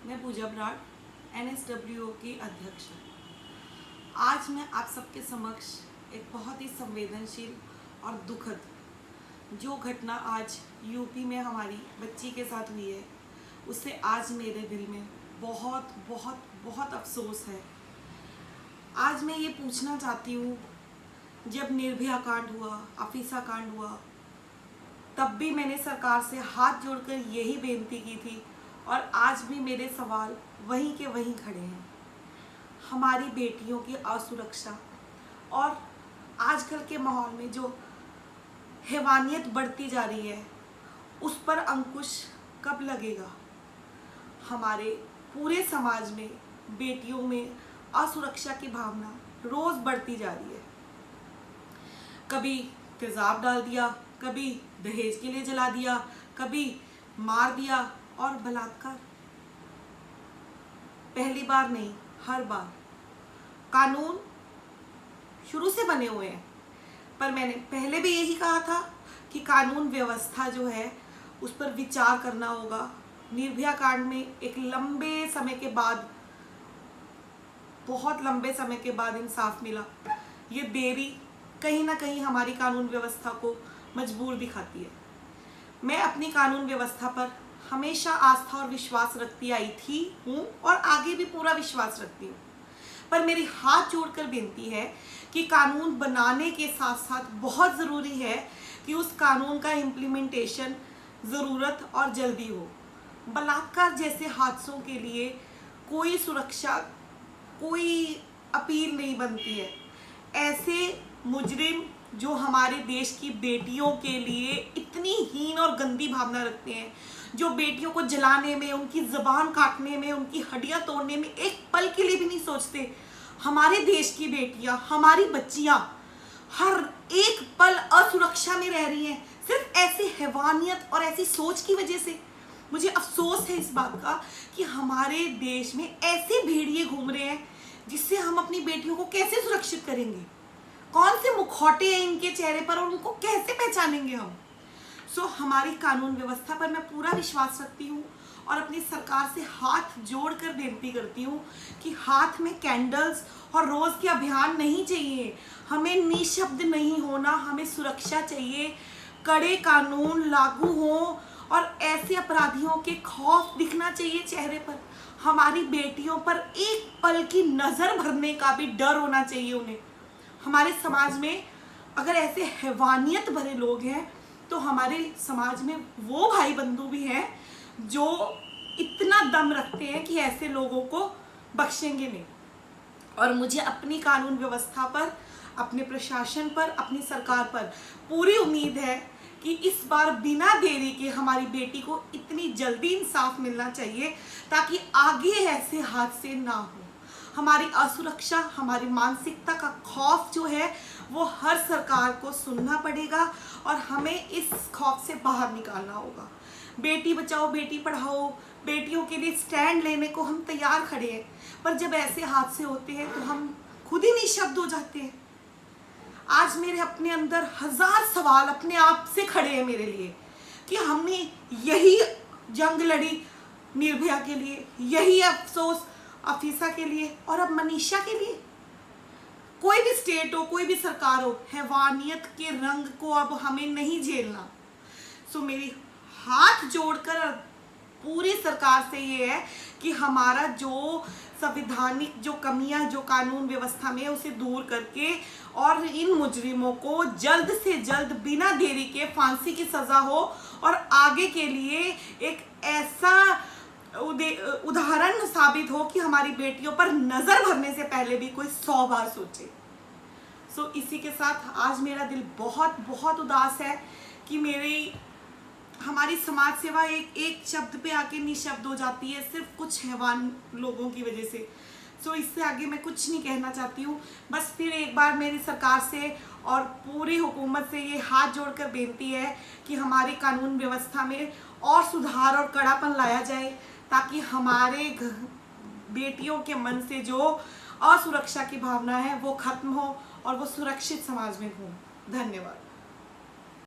मैं पूजा ब्राड़ NSWO की अध्यक्ष हूँ। आज मैं आप सबके समक्ष एक बहुत ही संवेदनशील और दुखद जो घटना आज यूपी में हमारी बच्ची के साथ हुई है, उससे आज मेरे दिल में बहुत बहुत बहुत अफसोस है। आज मैं ये पूछना चाहती हूँ, जब निर्भया कांड हुआ, अफीसा कांड हुआ, तब भी मैंने सरकार से हाथ जोड़कर यही बेनती की थी और आज भी मेरे सवाल वहीं के वहीं खड़े हैं। हमारी बेटियों की असुरक्षा और आजकल के माहौल में जो हैवानियत बढ़ती जा रही है, उस पर अंकुश कब लगेगा? हमारे पूरे समाज में बेटियों में असुरक्षा की भावना रोज बढ़ती जा रही है। कभी तेजाब डाल दिया, कभी दहेज के लिए जला दिया, कभी मार दिया और बलात्कार। पहली बार नहीं, हर बार कानून शुरू से बने हुए हैं, पर मैंने पहले भी यही कहा था कि कानून व्यवस्था जो है उस पर विचार करना होगा। निर्भया कांड में एक लंबे समय के बाद, बहुत लंबे समय के बाद इंसाफ मिला। ये देरी कहीं ना कहीं हमारी कानून व्यवस्था को मजबूर दिखाती है। मैं अपनी कानून व्यवस्था पर हमेशा आस्था और विश्वास रखती आई हूँ और आगे भी पूरा विश्वास रखती हूँ, पर मेरी हाथ जोड़कर बेनती है कि कानून बनाने के साथ साथ बहुत ज़रूरी है कि उस कानून का इम्प्लीमेंटेशन ज़रूरत और जल्दी हो। बलात्कार जैसे हादसों के लिए कोई सुरक्षा, कोई अपील नहीं बनती है। ऐसे मुजरिम जो हमारे देश की बेटियों के लिए इतनी हीन और गंदी भावना रखते हैं, जो बेटियों को जलाने में, उनकी ज़बान काटने में, उनकी हड्डियां तोड़ने में एक पल के लिए भी नहीं सोचते। हमारे देश की बेटियां, हमारी बच्चियां हर एक पल असुरक्षा में रह रही हैं, सिर्फ ऐसी हैवानियत और ऐसी सोच की वजह से। मुझे अफसोस है इस बात का कि हमारे देश में ऐसे भेड़िए घूम रहे हैं, जिससे हम अपनी बेटियों को कैसे सुरक्षित करेंगे? कौन से मुखौटे हैं इनके चेहरे पर और उनको कैसे पहचानेंगे हम? हमारी कानून व्यवस्था पर मैं पूरा विश्वास रखती हूँ और अपनी सरकार से हाथ जोड़कर बेनती करती हूँ कि हाथ में कैंडल्स और रोज के अभियान नहीं चाहिए। हमें निशब्द नहीं होना, हमें सुरक्षा चाहिए। कड़े कानून लागू हों और ऐसे अपराधियों के खौफ दिखना चाहिए चेहरे पर। हमारी बेटियों पर एक पल की नजर भरने का भी डर होना चाहिए उन्हें। हमारे समाज में अगर ऐसे हैवानियत भरे लोग हैं, तो हमारे समाज में वो भाई बंधु भी हैं जो इतना दम रखते हैं कि ऐसे लोगों को बख्शेंगे नहीं। और मुझे अपनी कानून व्यवस्था पर, अपने प्रशासन पर, अपनी सरकार पर पूरी उम्मीद है कि इस बार बिना देरी के हमारी बेटी को इतनी जल्दी इंसाफ मिलना चाहिए, ताकि आगे ऐसे हादसे ना हो। हमारी असुरक्षा, हमारी मानसिकता का खौफ जो है वो हर सरकार को सुनना पड़ेगा और हमें इस खौफ से बाहर निकालना होगा। बेटी बचाओ, बेटी पढ़ाओ, बेटियों के लिए स्टैंड लेने को हम तैयार खड़े हैं, पर जब ऐसे हादसे होते हैं तो हम खुद ही निशब्द हो जाते हैं। आज मेरे अपने अंदर हजार सवाल अपने आप से खड़े हैं मेरे लिए कि हमने यही जंग लड़ी निर्भया के लिए, यही अफसोस अफीसा के लिए और अब मनीषा के लिए। कोई भी स्टेट हो, कोई भी सरकार हो, हैवानियत के रंग को अब हमें नहीं झेलना। मेरी हाथ जोड़कर पूरी सरकार से ये है कि हमारा जो संवैधानिक जो कमियां जो कानून व्यवस्था में है, उसे दूर करके और इन मुजरिमों को जल्द से जल्द बिना देरी के फांसी की सजा हो और आगे के लिए एक ऐसा उदाहरण साबित हो कि हमारी बेटियों पर नजर भरने से पहले भी कोई 100 बार सोचे। इसी के साथ आज मेरा दिल बहुत बहुत उदास है कि हमारी समाज सेवा एक शब्द पे आके निशब्द हो जाती है, सिर्फ कुछ हैवान लोगों की वजह से। इससे आगे मैं कुछ नहीं कहना चाहती हूँ। बस फिर एक बार मेरी सरकार से और पूरी हुकूमत से ये हाथ जोड़कर बेनती है कि हमारी कानून व्यवस्था में और सुधार और कड़ापन लाया जाए, ताकि हमारे बेटियों के मन से जो असुरक्षा की भावना है वो खत्म हो और वो सुरक्षित समाज में हो। धन्यवाद।